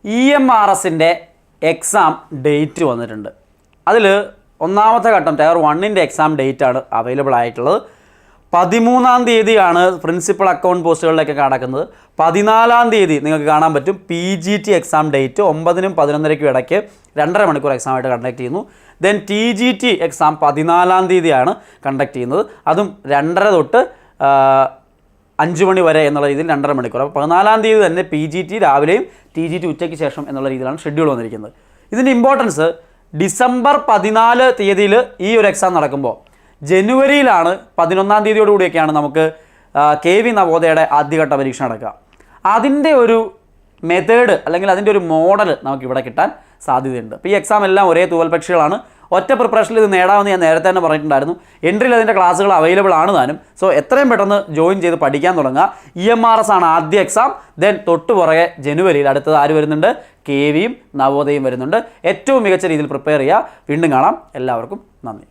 EMRSൻ്റെ exam date വന്നിട്ടുണ്ട്. അതിൽ ഒന്നാമത്തെ ഘട്ടം ടയർ 1ൻ്റെ എക്സാം ഡേറ്റ് ആണ് അവൈലബിൾ ആയിട്ടുള്ളത്. 13-ാം തീയതിയാണ് പ്രിൻസിപ്പൽ അക്കൗണ്ട് പോസ്റ്റുകളിലേക്ക് കടക്കുന്നത്. 14-ാം തീയതി നിങ്ങൾക്ക് കാണാൻ പറ്റും PGT എക്സാം ഡേറ്റ് 9-നും 11:30-ക്കും ഇടയ്ക്ക് 2.5 മണിക്കൂർ എക്സാമായിട്ട് കണ്ടക്ട് ചെയ്യുന്നു. ദെൻ TGT എക്സാം 14-ാം തീയതിയാണ് കണ്ടക്ട് ചെയ്യുന്നത്. അതും 2:30 തൊട്ട് 5 മണി വരെ എന്നുള്ള രീതിയിൽ 2.5 മണിക്കൂർ. അപ്പോൾ 14-ാം തീയതി തന്നെ PGT രാവിലെയും TGT ഉച്ചയ്ക്ക് ശേഷം എന്നുള്ള രീതിയിലാണ് ഷെഡ്യൂൾ വന്നിരിക്കുന്നത്. ഇതിൻ്റെ ഇമ്പോർട്ടൻസ് ഡിസംബർ 14 തീയതിയിൽ ഈ ഒരു എക്സാം നടക്കുമ്പോൾ ജനുവരിയിലാണ് 11-ാം തീയതിയോടുകൂടിയൊക്കെയാണ് നമുക്ക് KV നവോദയയുടെ ആദ്യഘട്ട പരീക്ഷ നടക്കുക. അതിൻ്റെ ഒരു മെത്തേഡ് അല്ലെങ്കിൽ അതിൻ്റെ ഒരു മോഡൽ നമുക്കിവിടെ കിട്ടാൻ സാധ്യതയുണ്ട്. അപ്പോൾ ഈ എക്സാം എല്ലാം ഒരേ തൂവൽ പക്ഷികളാണ്. ഒറ്റ പ്രിപ്പറേഷനിൽ ഇത് നേടാമെന്ന് ഞാൻ നേരത്തെ തന്നെ പറഞ്ഞിട്ടുണ്ടായിരുന്നു. എൻട്രിയിൽ അതിൻ്റെ ക്ലാസ്സുകൾ അവൈലബിൾ ആണ് താനും. സോ എത്രയും പെട്ടെന്ന് ജോയിൻ ചെയ്ത് പഠിക്കാൻ തുടങ്ങുക. EMRS ആണ് ആദ്യ എക്സാം. ദെൻ തൊട്ട് പുറകെ ജനുവരിയിൽ അടുത്തത് ആര് വരുന്നുണ്ട്? KVയും നവോദയയും വരുന്നുണ്ട്. ഏറ്റവും മികച്ച രീതിയിൽ പ്രിപ്പയർ ചെയ്യുക. വീണ്ടും കാണാം. എല്ലാവർക്കും നന്ദി.